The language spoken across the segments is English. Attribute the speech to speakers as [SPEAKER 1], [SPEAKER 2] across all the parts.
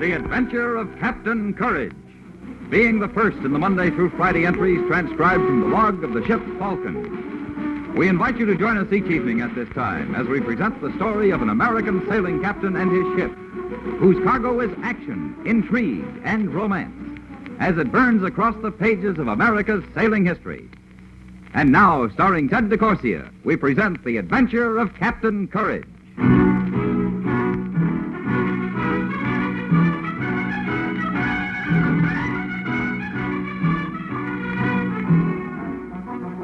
[SPEAKER 1] The Adventure of Captain Courage. Being the first in the Monday through Friday entries transcribed from the log of the ship Falcon. We invite you to join us each evening at this time as we present the story of an American sailing captain and his ship, whose cargo is action, intrigue, and romance, as it burns across the pages of America's sailing history. And now, starring Ted DeCorsia, we present The Adventure of Captain Courage.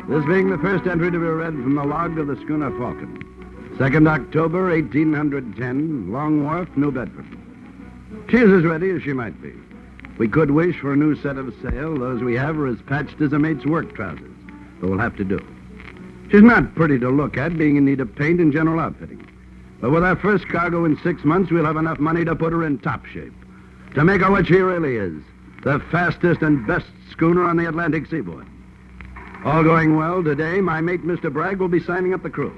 [SPEAKER 2] This being the first entry to be read from the log of the schooner Falcon. 2nd October, 1810, Long Wharf, New Bedford. She's as ready as she might be. We could wish for a new set of sail. Those we have are as patched as a mate's work trousers. But we'll have to do. She's not pretty to look at, being in need of paint and general outfitting. But with our first cargo in 6 months, we'll have enough money to put her in top shape. To make her what she really is, the fastest and best schooner on the Atlantic seaboard. All going well, today my mate, Mr. Bragg, will be signing up the crew.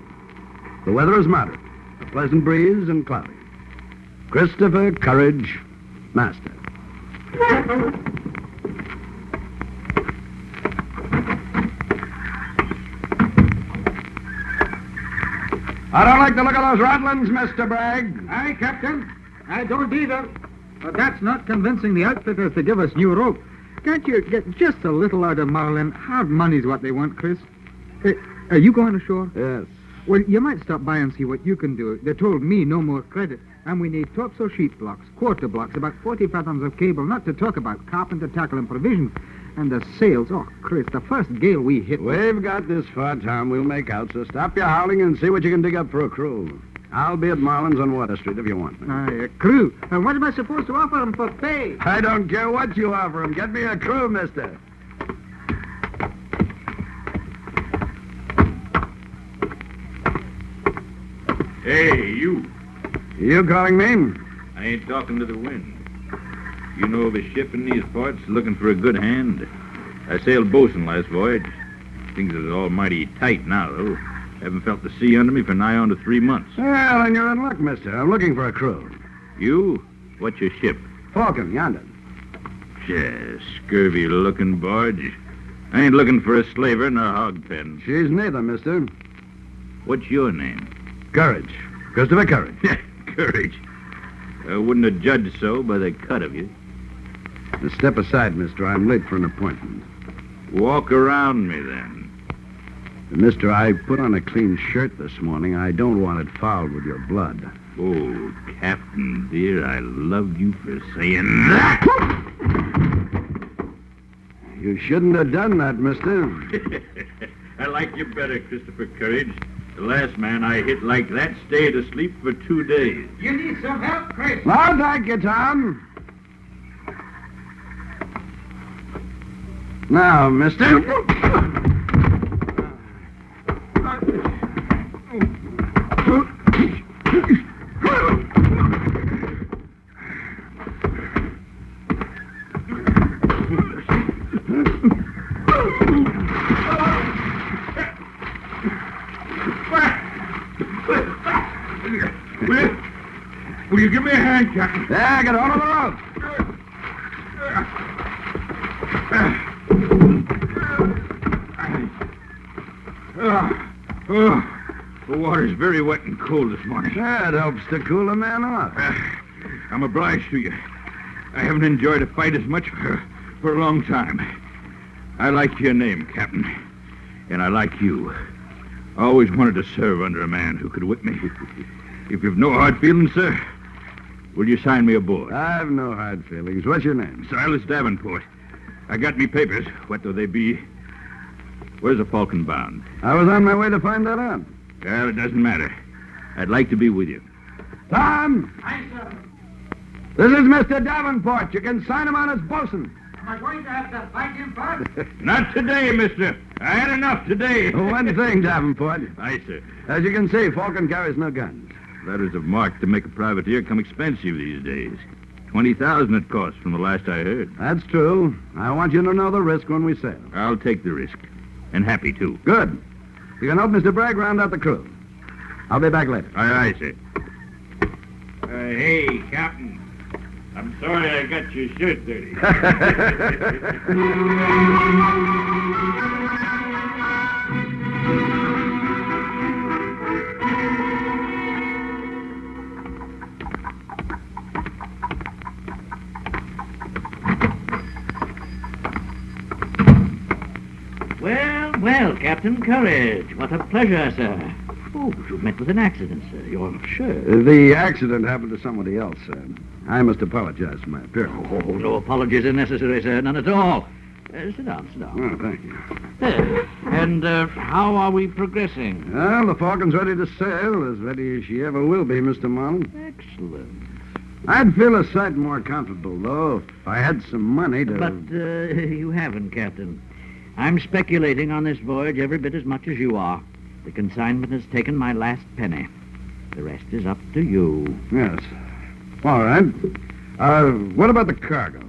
[SPEAKER 2] The weather is moderate, a pleasant breeze and cloudy. Christopher Courage, master. I don't like the look of those ratlins, Mr. Bragg.
[SPEAKER 3] Aye, Captain. I don't either. But that's not convincing the outfitters to give us new rope. Can't you get just a little out of Marlin? Hard money's what they want, Chris. Are you going ashore?
[SPEAKER 2] Yes.
[SPEAKER 3] Well, you might stop by and see what you can do. They told me no more credit. And we need topsail sheet blocks, quarter blocks, about 40 fathoms of cable, not to talk about carpenter, tackle, and provisions. And the sails, oh, Chris, the first gale we hit...
[SPEAKER 2] We've got this far, Tom. We'll make out, so stop your howling and see what you can dig up for a crew. I'll be at Marlin's on Water Street if you want me.
[SPEAKER 3] Aye, a crew. And what am I supposed to offer them for pay?
[SPEAKER 2] I don't care what you offer him. Get me a crew, mister.
[SPEAKER 4] Hey, you.
[SPEAKER 2] You calling me?
[SPEAKER 4] I ain't talking to the wind. You know of a ship in these parts looking for a good hand? I sailed bosun last voyage. Things is almighty tight now, though. Haven't felt the sea under me for nigh on to 3 months.
[SPEAKER 2] Well, then you're in luck, mister. I'm looking for a crew.
[SPEAKER 4] You? What's your ship?
[SPEAKER 2] Falcon, yonder.
[SPEAKER 4] Scurvy-looking barge. I ain't looking for a slaver in a hog pen.
[SPEAKER 2] She's neither, mister.
[SPEAKER 4] What's your name?
[SPEAKER 2] Courage. Christopher Courage.
[SPEAKER 4] Courage. I wouldn't have judged so by the cut of you.
[SPEAKER 2] Now step aside, mister. I'm late for an appointment.
[SPEAKER 4] Walk around me, then.
[SPEAKER 2] Mister, I put on a clean shirt this morning. I don't want it fouled with your blood.
[SPEAKER 4] Oh, Captain, dear, I love you for saying that.
[SPEAKER 2] You shouldn't have done that, mister.
[SPEAKER 4] I like you better, Christopher Courage. The last man I hit like that stayed asleep for 2 days.
[SPEAKER 3] You need some help, Chris?
[SPEAKER 2] No, thank you, Tom. Now, mister.
[SPEAKER 4] Will you give me a hand, Captain?
[SPEAKER 2] There, get hold of the rope.
[SPEAKER 4] The water's very wet and cold this morning.
[SPEAKER 2] That helps to cool a man off.
[SPEAKER 4] I'm obliged to you. I haven't enjoyed a fight as much for a long time. I like your name, Captain. And I like you. I always wanted to serve under a man who could whip me. If you've no hard feelings, sir, will you sign me aboard?
[SPEAKER 2] I've no hard feelings. What's your name?
[SPEAKER 4] Silas Davenport. I got me papers. What do they be? Where's the Falcon bound?
[SPEAKER 2] I was on my way to find that out.
[SPEAKER 4] Well, it doesn't matter. I'd like to be with you.
[SPEAKER 2] Tom!
[SPEAKER 3] Aye, sir.
[SPEAKER 2] This is Mr. Davenport. You can sign him on as bosun.
[SPEAKER 3] Am I going to have to fight him first?
[SPEAKER 4] Not today, mister. I had enough today.
[SPEAKER 2] One thing, Davenport.
[SPEAKER 4] Aye, sir.
[SPEAKER 2] As you can see, Falcon carries no guns.
[SPEAKER 4] Letters of marque to make a privateer come expensive these days. $20,000 it costs from the last I heard.
[SPEAKER 2] That's true. I want you to know the risk when we sail.
[SPEAKER 4] I'll take the risk. And happy, too.
[SPEAKER 2] Good. You can help Mr. Bragg round out the crew. I'll be back later.
[SPEAKER 4] Aye, aye, sir. Hey, Captain. I'm sorry I got your shirt dirty.
[SPEAKER 5] Well, Captain Courage. What a pleasure, sir. Oh, you've met with an accident, sir. You're sure?
[SPEAKER 2] The accident happened to somebody else, sir. I must apologize for my appearance.
[SPEAKER 5] Oh, no apologies are necessary, sir. None at all. Sit down, sit down.
[SPEAKER 2] Oh, thank you.
[SPEAKER 5] And how are we progressing?
[SPEAKER 2] Well, the Falcon's ready to sail, as ready as she ever will be, Mr. Marlin.
[SPEAKER 5] Excellent.
[SPEAKER 2] I'd feel a sight more comfortable, though, if I had some money to...
[SPEAKER 5] But you haven't, Captain. I'm speculating on this voyage every bit as much as you are. The consignment has taken my last penny. The rest is up to you.
[SPEAKER 2] Yes. All right. What about the cargo?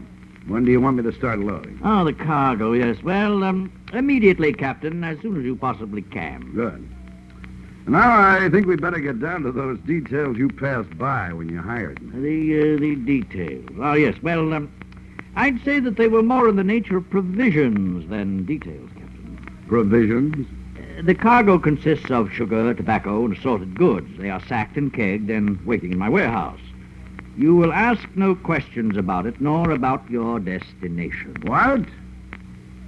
[SPEAKER 2] When do you want me to start loading?
[SPEAKER 5] Oh, the cargo, yes. Well, immediately, Captain, as soon as you possibly can.
[SPEAKER 2] Good. Now I think we'd better get down to those details you passed by when you hired me.
[SPEAKER 5] The details. Oh, yes. Well, I'd say that they were more in the nature of provisions than details, Captain.
[SPEAKER 2] Provisions?
[SPEAKER 5] The cargo consists of sugar, tobacco, and assorted goods. They are sacked and kegged and waiting in my warehouse. You will ask no questions about it, nor about your destination.
[SPEAKER 2] What?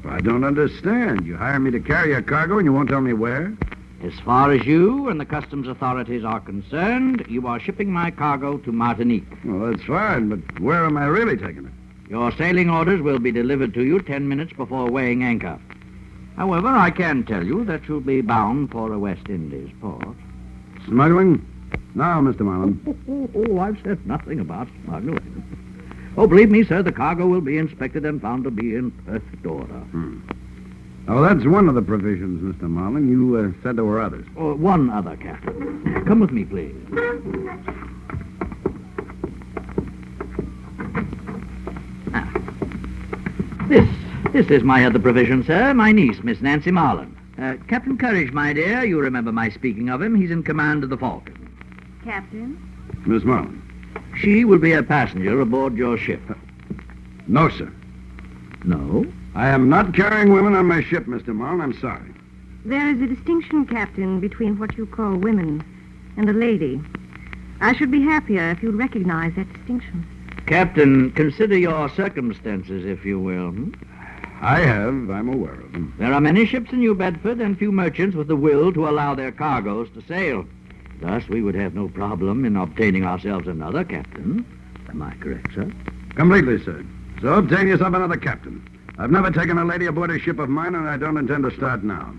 [SPEAKER 2] I don't understand. You hire me to carry a cargo and you won't tell me where?
[SPEAKER 5] As far as you and the customs authorities are concerned, you are shipping my cargo to Martinique.
[SPEAKER 2] Well, that's fine, but where am I really taking it?
[SPEAKER 5] Your sailing orders will be delivered to you 10 minutes before weighing anchor. However, I can tell you that you'll be bound for a West Indies port.
[SPEAKER 2] Smuggling? No, Mr. Marlin.
[SPEAKER 5] Oh, I've said nothing about smuggling. Oh, believe me, sir, the cargo will be inspected and found to be in perfect order.
[SPEAKER 2] Oh, that's one of the provisions, Mr. Marlin. You said there were others.
[SPEAKER 5] Oh, one other, Captain. Come with me, please. This is my other provision, sir. My niece, Miss Nancy Marlin. Captain Courage, my dear, you remember my speaking of him. He's in command of the Falcon.
[SPEAKER 6] Captain?
[SPEAKER 2] Miss Marlin.
[SPEAKER 5] She will be a passenger aboard your ship.
[SPEAKER 2] No, sir.
[SPEAKER 5] No?
[SPEAKER 2] I am not carrying women on my ship, Mr. Marlin. I'm sorry.
[SPEAKER 6] There is a distinction, Captain, between what you call women and a lady. I should be happier if you'd recognize that distinction.
[SPEAKER 5] Captain, consider your circumstances, if you will.
[SPEAKER 2] I have. I'm aware of them.
[SPEAKER 5] There are many ships in New Bedford and few merchants with the will to allow their cargoes to sail. Thus, we would have no problem in obtaining ourselves another captain. Am I correct, sir?
[SPEAKER 2] Completely, sir. So obtain yourself another captain. I've never taken a lady aboard a ship of mine, and I don't intend to start now.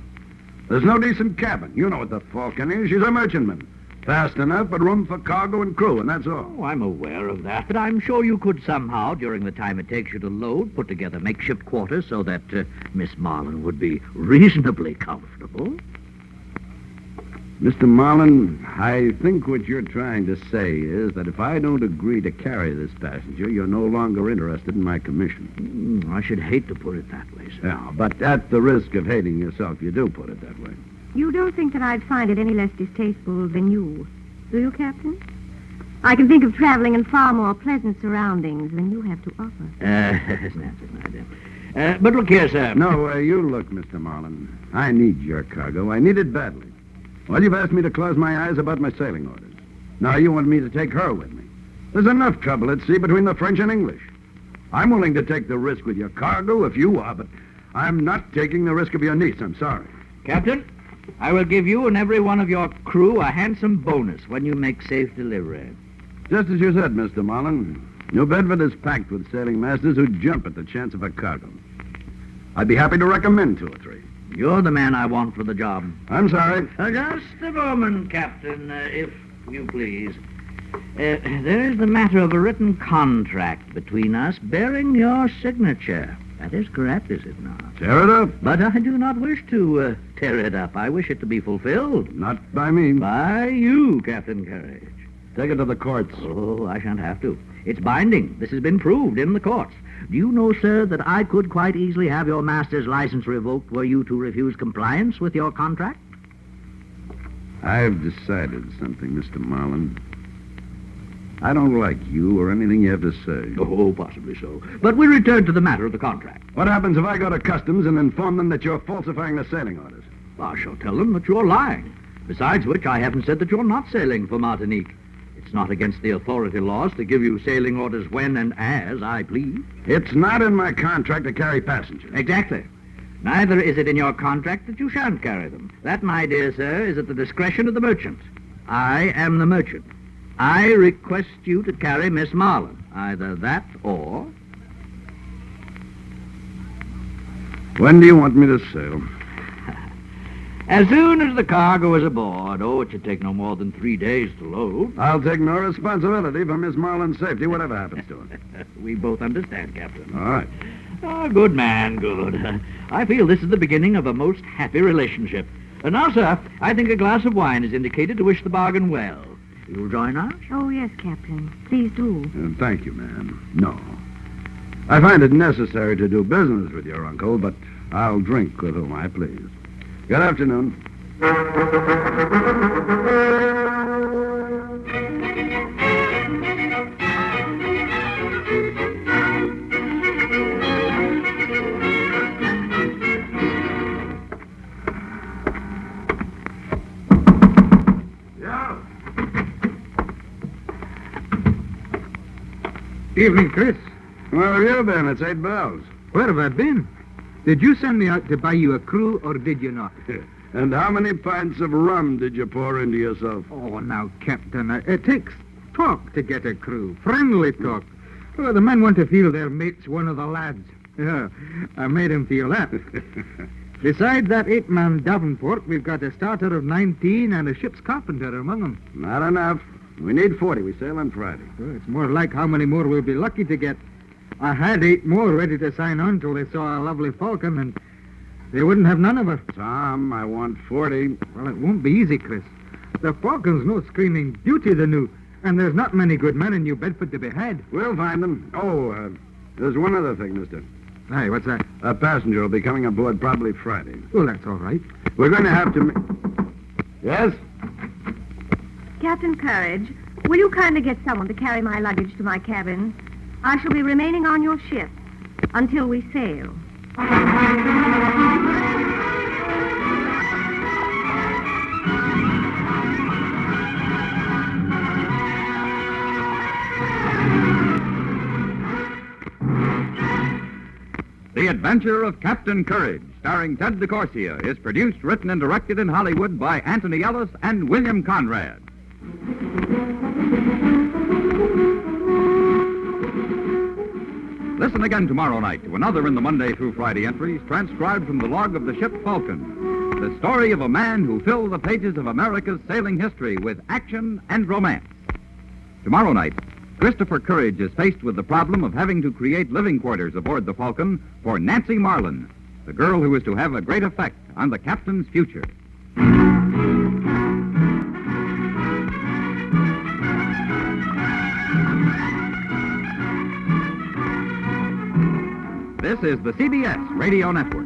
[SPEAKER 2] There's no decent cabin. You know what the Falcon is. She's a merchantman. Fast enough, but room for cargo and crew, and that's all.
[SPEAKER 5] Oh, I'm aware of that, but I'm sure you could somehow, during the time it takes you to load, put together makeshift quarters so that Miss Marlin would be reasonably comfortable.
[SPEAKER 2] Mr. Marlin, I think what you're trying to say is that if I don't agree to carry this passenger, you're no longer interested in my commission.
[SPEAKER 5] I should hate to put it that way, sir.
[SPEAKER 2] Yeah, but at the risk of hating yourself, you do put it that way.
[SPEAKER 6] You don't think that I'd find it any less distasteful than you, do you, Captain? I can think of traveling in far more pleasant surroundings than you have to offer.
[SPEAKER 5] Nancy, my dear. But look here, sir.
[SPEAKER 2] No, you look, Mr. Marlin. I need your cargo. I need it badly. Well, you've asked me to close my eyes about my sailing orders. Now you want me to take her with me. There's enough trouble at sea between the French and English. I'm willing to take the risk with your cargo if you are, but I'm not taking the risk of your niece. I'm sorry.
[SPEAKER 5] Captain, I will give you and every one of your crew a handsome bonus when you make safe delivery.
[SPEAKER 2] Just as you said, Mr. Marlin, New Bedford is packed with sailing masters who jump at the chance of a cargo. I'd be happy to recommend 2 or 3.
[SPEAKER 5] You're the man I want for the job.
[SPEAKER 2] I'm sorry.
[SPEAKER 5] Just a moment, Captain, if you please. There is the matter of a written contract between us bearing your signature. That is correct, is it not?
[SPEAKER 2] Tear it up.
[SPEAKER 5] But I do not wish to tear it up. I wish it to be fulfilled.
[SPEAKER 2] Not by me.
[SPEAKER 5] By you, Captain Courage.
[SPEAKER 2] Take it to the courts.
[SPEAKER 5] Oh, I shan't have to. It's binding. This has been proved in the courts. Do you know, sir, that I could quite easily have your master's license revoked were you to refuse compliance with your contract?
[SPEAKER 2] I've decided something, Mr. Marlin. I don't like you or anything you have to say.
[SPEAKER 5] Oh, possibly so. But we return to the matter of the contract.
[SPEAKER 2] What happens if I go to Customs and inform them that you're falsifying the sailing orders?
[SPEAKER 5] I shall tell them that you're lying. Besides which, I haven't said that you're not sailing for Martinique. It's not against the authority laws to give you sailing orders when and as I please.
[SPEAKER 2] It's not in my contract to carry passengers.
[SPEAKER 5] Exactly. Neither is it in your contract that you shan't carry them. That, my dear sir, is at the discretion of the merchant. I am the merchant. I request you to carry Miss Marlin. Either that or...
[SPEAKER 2] When do you want me to sail?
[SPEAKER 5] As soon as the cargo is aboard. Oh, it should take no more than 3 days to load.
[SPEAKER 2] I'll take no responsibility for Miss Marlin's safety, whatever happens to her.
[SPEAKER 5] We both understand, Captain.
[SPEAKER 2] All right.
[SPEAKER 5] Oh, good man, good. I feel this is the beginning of a most happy relationship. And now, sir, I think a glass of wine is indicated to wish the bargain well. You'll join us?
[SPEAKER 6] Oh, yes, Captain. Please do.
[SPEAKER 2] Thank you, ma'am. No. I find it necessary to do business with your uncle, but I'll drink with whom I please. Good afternoon.
[SPEAKER 3] Evening, Chris.
[SPEAKER 2] Where have you been? It's 8 bells.
[SPEAKER 3] Where have I been? Did you send me out to buy you a crew, or did you not?
[SPEAKER 2] And how many pints of rum did you pour into yourself?
[SPEAKER 3] Oh, now, Captain, it takes talk to get a crew. Friendly talk. Oh, the men want to feel their mate's one of the lads. Yeah, I made him feel that. Besides that 8-man Davenport, we've got a starter of 19 and a ship's carpenter among them.
[SPEAKER 2] Not enough. We need 40. We sail on Friday.
[SPEAKER 3] Well, it's more like how many more we'll be lucky to get. I had 8 more ready to sign on till they saw a lovely falcon, and they wouldn't have none of her.
[SPEAKER 2] Tom, I want 40.
[SPEAKER 3] Well, it won't be easy, Chris. The falcon's no screaming beauty, the new, and there's not many good men in New Bedford to be had.
[SPEAKER 2] We'll find them. Oh, there's one other thing, mister.
[SPEAKER 3] Hey, what's that?
[SPEAKER 2] A passenger will be coming aboard probably Friday.
[SPEAKER 3] Well, that's all right.
[SPEAKER 2] We're going to have to... Yes?
[SPEAKER 6] Captain Courage, will you kindly get someone to carry my luggage to my cabin? I shall be remaining on your ship until we sail.
[SPEAKER 1] The Adventure of Captain Courage, starring Ted DeCorsia, is produced, written, and directed in Hollywood by Anthony Ellis and William Conrad. Listen again tomorrow night to another in the Monday through Friday entries transcribed from the log of the ship Falcon. The story of a man who filled the pages of America's sailing history with action and romance. Tomorrow night, Christopher Courage is faced with the problem of having to create living quarters aboard the Falcon for Nancy Marlin, the girl who is to have a great effect on the captain's future. This is the CBS Radio Network.